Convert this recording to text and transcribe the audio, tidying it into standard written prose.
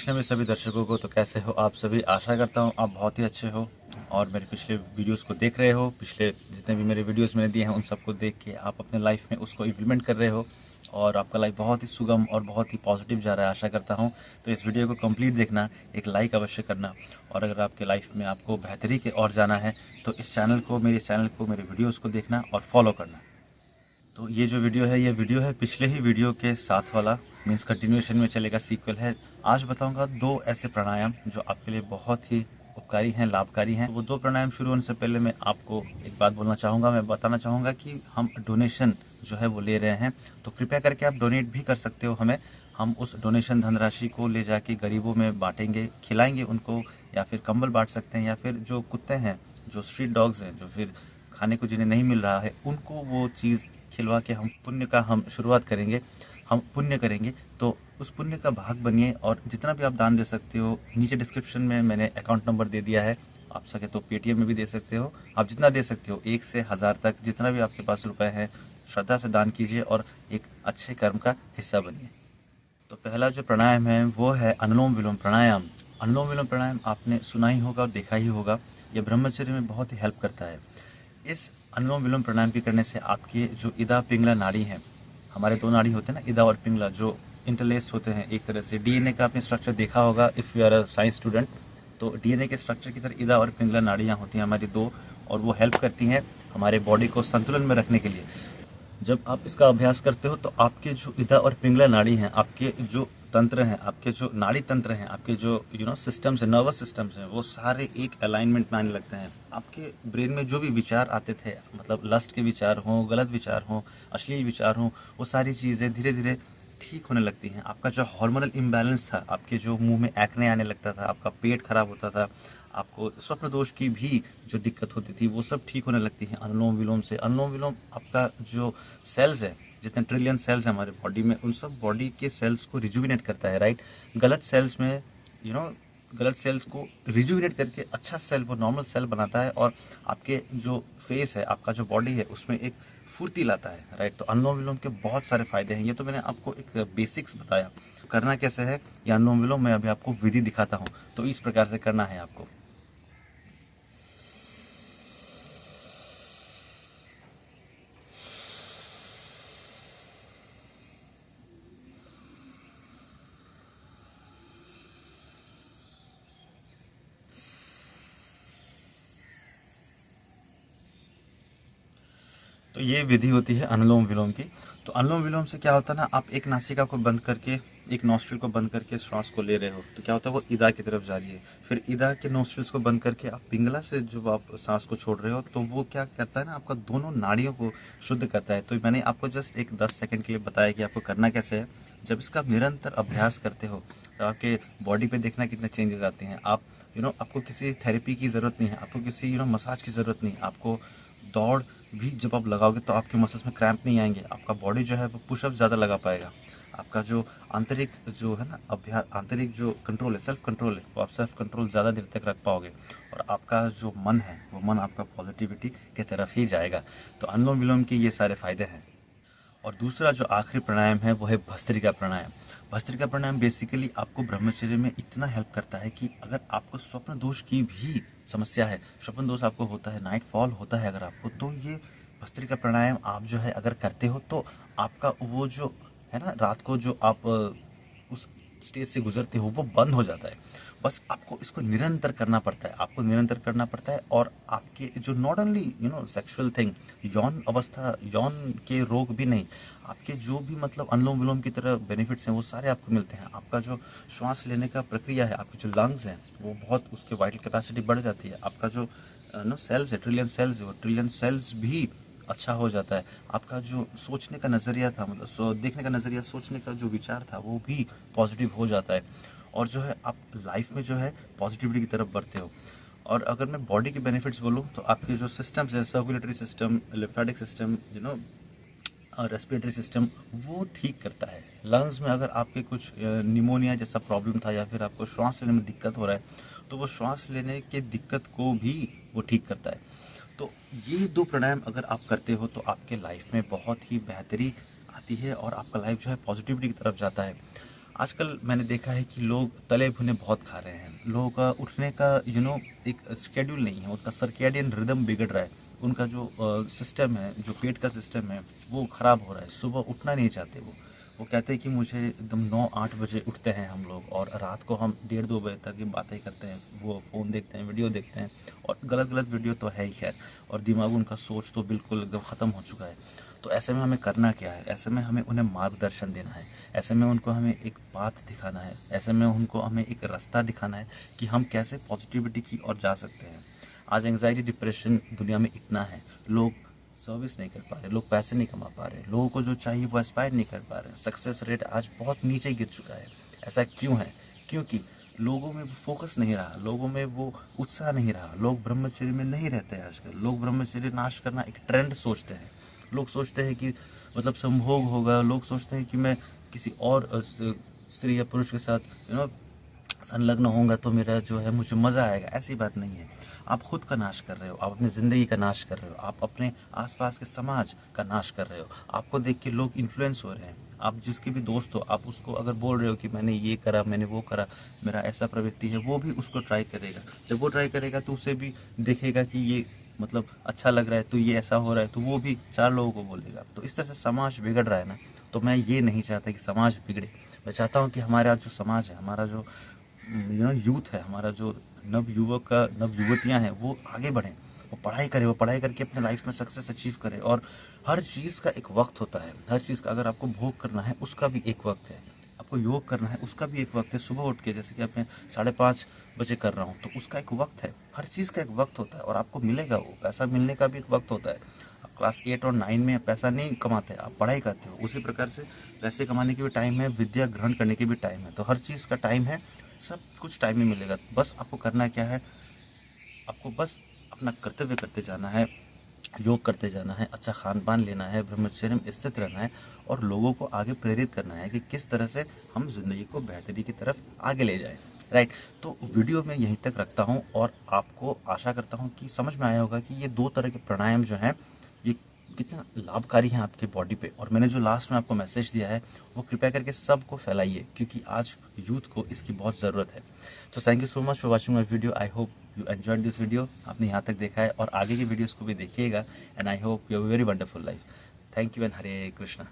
कृष्ण में सभी दर्शकों को। तो कैसे हो आप सभी? आशा करता हूँ आप बहुत ही अच्छे हो और मेरे पिछले वीडियोस को देख रहे हो। पिछले जितने भी मेरे वीडियोस मैंने दिए हैं उन सबको देख के आप अपने लाइफ में उसको इम्प्लीमेंट कर रहे हो और आपका लाइफ बहुत ही सुगम और बहुत ही पॉजिटिव जा रहा है, आशा करता हूँ। तो इस वीडियो को कंप्लीट देखना, एक लाइक अवश्य करना और अगर आपके लाइफ में आपको बेहतरी की ओर जाना है तो इस चैनल को, मेरे वीडियोज़ को देखना और फॉलो करना। तो ये जो वीडियो है पिछले ही वीडियो के साथ वाला, मीन्स कंटिन्यूएशन में चलेगा, सीक्वल है। आज बताऊंगा दो ऐसे प्राणायाम जो आपके लिए बहुत ही उपकारी हैं, लाभकारी हैं। वो दो प्राणायाम शुरू होने से पहले मैं आपको एक बात बोलना चाहूँगा, मैं बताना चाहूँगा कि हम डोनेशन जो है वो ले रहे हैं, तो कृपया करके आप डोनेट भी कर सकते हो हमें। हम उस डोनेशन धनराशि को ले जाके गरीबों में बांटेंगे, खिलाएंगे उनको, या फिर कंबल बांट सकते हैं, या फिर जो कुत्ते हैं, जो स्ट्रीट डॉग्स हैं, जो फिर खाने को जिन्हें नहीं मिल रहा है, उनको वो चीज़ खिलवा के हम पुण्य का हम शुरुआत करेंगे, हम पुण्य करेंगे। तो उस पुण्य का भाग बनिए और जितना भी आप दान दे सकते हो, नीचे डिस्क्रिप्शन में मैंने अकाउंट नंबर दे दिया है। आप सके तो पेटीएम में भी दे सकते हो, आप जितना दे सकते हो 1 से 1000 तक, जितना भी आपके पास रुपए हैं, श्रद्धा से दान कीजिए और एक अच्छे कर्म का हिस्सा बनिए। तो पहला जो प्राणायाम है वो है अनुलोम विलोम प्राणायाम। अनुलोम विलोम प्राणायाम आपने सुना ही होगा और देखा ही होगा, ये ब्रह्मचर्य में बहुत ही हेल्प करता है। इस अनुलोम विलोम प्राणायाम के करने से आपकी जो इदा पिंगला नाड़ी है, हमारे दो नाड़ी होते हैं ना, इदा और पिंगला, जो इंटरलेस होते हैं एक तरह से। डीएनए का आपने स्ट्रक्चर देखा होगा if you are a science student, तो डीएनए के स्ट्रक्चर की तरह इदा और पिंगला नाड़ियाँ होती हैं हमारी दो, और वो हेल्प करती हैं हमारे बॉडी को संतुलन में रखने के लिए। जब आप इसका अभ्यास करते हो तो आपके जो इदा और पिंगला नाड़ी हैं, आपके जो तंत्र हैं, आपके जो नाड़ी तंत्र हैं, आपके जो सिस्टम्स हैं, नर्वस सिस्टम्स हैं, वो सारे एक अलाइनमेंट में आने लगते हैं। आपके ब्रेन में जो भी विचार आते थे, मतलब लस्ट के विचार हों, गलत विचार हों, अश्लील विचार हों, वो सारी चीज़ें धीरे धीरे ठीक होने लगती हैं। आपका जो हार्मोनल इम्बैलेंस था, आपके जो मुंह में एक्ने आने लगता था, आपका पेट खराब होता था, आपको स्वप्न दोष की भी जो दिक्कत होती थी, वो सब ठीक होने लगती है अनुलोम विलोम से। अनुलोम विलोम आपका जो सेल्स है, जितने ट्रिलियन सेल्स हैं हमारे बॉडी में, उन सब बॉडी के सेल्स को रिजुविनेट करता है, राइट। गलत सेल्स में यू नो गलत सेल्स को रिजुविनेट करके अच्छा सेल, वो नॉर्मल सेल बनाता है और आपके जो फेस है, आपका जो बॉडी है, उसमें एक फुर्ती लाता है, राइट। तो अनुलोम विलोम के बहुत सारे फायदे हैं। ये तो मैंने आपको एक बेसिक्स बताया। करना कैसे है ये अनुलोम विलोम, मैं अभी आपको विधि दिखाता हूँ। तो इस प्रकार से करना है आपको। तो ये विधि होती है अनुलोम विलोम की। तो अनुलोम विलोम से क्या होता है ना, आप एक नासिका को बंद करके, एक नॉस्ट्रिल को बंद करके श्वास को ले रहे हो, तो क्या होता है, वो इदा की तरफ जा रही है। फिर इदा के नॉस्ट्रिल्स को बंद करके आप पिंगला से जब आप सांस को छोड़ रहे हो, तो वो क्या करता है ना, आपका दोनों नाड़ियों को शुद्ध करता है। तो मैंने आपको जस्ट एक 10 सेकंड के लिए बताया कि आपको करना कैसे है। जब इसका आप निरंतर अभ्यास करते हो तो आपके बॉडी पे देखना कितने चेंजेस आते हैं। आप आपको किसी थेरेपी की ज़रूरत नहीं है, आपको किसी मसाज की ज़रूरत नहीं, आपको दौड़ भी जब आप लगाओगे तो आपके मसल्स में क्रैम्प नहीं आएंगे, आपका बॉडी जो है वो पुशअप ज़्यादा लगा पाएगा। आपका जो आंतरिक जो है ना अभ्यास, आंतरिक जो कंट्रोल है, सेल्फ कंट्रोल है, वो आप सेल्फ कंट्रोल ज़्यादा देर तक रख पाओगे और आपका जो मन है वो मन आपका पॉजिटिविटी की तरफ ही जाएगा। तो अनुलोम विलोम के ये सारे फायदे हैं। और दूसरा जो आखिरी प्राणायाम है वो है भस्त्रिका प्राणायाम। भस्त्रिका प्राणायाम बेसिकली आपको ब्रह्मचर्य में इतना हेल्प करता है कि अगर आपको स्वप्न दोष की भी समस्या है, स्वप्न दोष आपको होता है, नाइट फॉल होता है अगर आपको, तो ये भस्त्रिका प्राणायाम आप जो है अगर करते हो तो आपका वो जो है ना, रात को जो आप उस स्टेज से गुजरते हो वो बंद हो जाता है। बस आपको इसको निरंतर करना पड़ता है, आपको निरंतर करना पड़ता है। और आपके जो नॉट ओनली सेक्सुअल थिंग, यौन अवस्था, यौन के रोग भी नहीं, आपके जो भी मतलब अनुलोम विलोम की तरह बेनिफिट्स हैं वो सारे आपको मिलते हैं। आपका जो श्वास लेने का प्रक्रिया है, आपके जो लंग्स हैं वो बहुत, उसके वाइटल कैपेसिटी बढ़ जाती है। आपका जो सेल्स है, ट्रिलियन सेल्स है, वो ट्रिलियन सेल्स भी अच्छा हो जाता है। आपका जो सोचने का नज़रिया था, मतलब देखने का नज़रिया, सोचने का जो विचार था, वो भी पॉजिटिव हो जाता है। और जो है आप लाइफ में जो है पॉजिटिविटी की तरफ बढ़ते हो। और अगर मैं बॉडी के बेनिफिट्स बोलूँ तो आपके जो सिस्टम्स है, circulatory system, lymphatic system, respiratory system, वो ठीक करता है। लंग्स में अगर आपके कुछ निमोनिया जैसा प्रॉब्लम था या फिर आपको श्वास लेने में दिक्कत हो रहा है, तो वो श्वास लेने के दिक्कत को भी वो ठीक करता है। तो ये दो प्राणायाम अगर आप करते हो तो आपके लाइफ में बहुत ही बेहतरी आती है और आपका लाइफ जो है पॉजिटिविटी की तरफ जाता है। आजकल मैंने देखा है कि लोग तले भुने बहुत खा रहे हैं। लोगों का उठने का एक शेड्यूल नहीं है, उनका सर्केडियन रिदम बिगड़ रहा है। उनका जो सिस्टम है, जो पेट का सिस्टम है, वो खराब हो रहा है। सुबह उठना नहीं चाहते वो कहते हैं कि मुझे एकदम 9-8 बजे उठते हैं हम लोग, और रात को हम 1:30-2 बजे तक ये बातें करते हैं, वो फ़ोन देखते हैं, वीडियो देखते हैं, और गलत गलत वीडियो तो है ही खैर, और दिमाग उनका सोच तो बिल्कुल एकदम ख़त्म हो चुका है। तो ऐसे में हमें करना क्या है? ऐसे में हमें उन्हें मार्गदर्शन देना है, ऐसे में उनको हमें एक बात दिखाना है, ऐसे में उनको हमें एक रास्ता दिखाना है कि हम कैसे पॉजिटिविटी की ओर जा सकते हैं। आज एंग्जाइटी डिप्रेशन दुनिया में इतना है, लोग सर्विस नहीं कर पा रहे, लोग पैसे नहीं कमा पा रहे, लोगों को जो चाहिए वो एस्पायर नहीं कर पा रहे, सक्सेस रेट आज बहुत नीचे गिर चुका है। ऐसा क्यों है? क्योंकि लोगों में वो फोकस नहीं रहा, लोगों में वो उत्साह नहीं रहा, लोग ब्रह्मचर्य में नहीं रहते हैं। आजकल लोग ब्रह्मचर्य नाश करना एक ट्रेंड सोचते हैं। लोग सोचते हैं कि मतलब संभोग होगा, लोग सोचते हैं कि मैं किसी और स्त्री या पुरुष के साथ संलग्न होऊंगा तो मेरा जो है मुझे मज़ा आएगा। ऐसी बात नहीं है। आप खुद का नाश कर रहे हो, आप अपनी ज़िंदगी का नाश कर रहे हो, आप अपने आसपास के समाज का नाश कर रहे हो। आपको देख के लोग इन्फ्लुएंस हो रहे हैं। आप जिसके भी दोस्त हो, आप उसको अगर बोल रहे हो कि मैंने ये करा, मैंने वो करा, मेरा ऐसा प्रवृत्ति है, वो भी उसको ट्राई करेगा। जब वो ट्राई करेगा तो उसे भी देखेगा कि ये मतलब अच्छा लग रहा है, तो ये ऐसा हो रहा है, तो वो भी 4 लोगों को बोलेगा। तो इस तरह से समाज बिगड़ रहा है ना। तो मैं ये नहीं चाहता कि समाज बिगड़े। मैं चाहता हूँ कि हमारा जो समाज है, हमारा जो यूथ है, हमारा जो नव युवक का नव युवतियाँ हैं, वो आगे बढ़ें, वो पढ़ाई करें, वो पढ़ाई करके अपने लाइफ में सक्सेस अचीव करें। और हर चीज़ का एक वक्त होता है, हर चीज़ का अगर आपको भोग करना है उसका भी एक वक्त है, आपको योग करना है उसका भी एक वक्त है। सुबह उठ के जैसे कि अब मैं 5:30 बजे कर रहा हूँ, तो उसका एक वक्त है। हर चीज़ का एक वक्त होता है, और आपको मिलेगा, वो पैसा मिलने का भी एक वक्त होता है। आप क्लास 8 और 9 में पैसा नहीं कमाते, आप पढ़ाई करते हो। उसी प्रकार से पैसे कमाने की भी टाइम है, विद्या ग्रहण करने की भी टाइम है। तो हर चीज़ का टाइम है, सब कुछ टाइम में मिलेगा। बस आपको करना क्या है? आपको बस अपना कर्तव्य करते जाना है, योग करते जाना है, अच्छा खान-पान लेना है, ब्रह्मचर्य में स्थित रहना है, और लोगों को आगे प्रेरित करना है कि किस तरह से हम ज़िंदगी को बेहतरी की तरफ आगे ले जाएँ। राइट? तो वीडियो मैं यहीं तक रखता हूँ, और आपको आशा करता हूँ कि समझ में आया होगा कि ये 2 तरह के प्राणायाम जो हैं, ये कितना लाभकारी हैं आपकी बॉडी पे। और मैंने जो लास्ट में आपको मैसेज दिया है, वो कृपया करके सबको फैलाइए, क्योंकि आज यूथ को इसकी बहुत ज़रूरत है। तो thank you so much for watching my video. I hope you enjoyed this video. आपने यहाँ तक देखा है, और आगे की वीडियोस को भी देखिएगा, and I hope you have a very wonderful life. Thank you and Hare Krishna.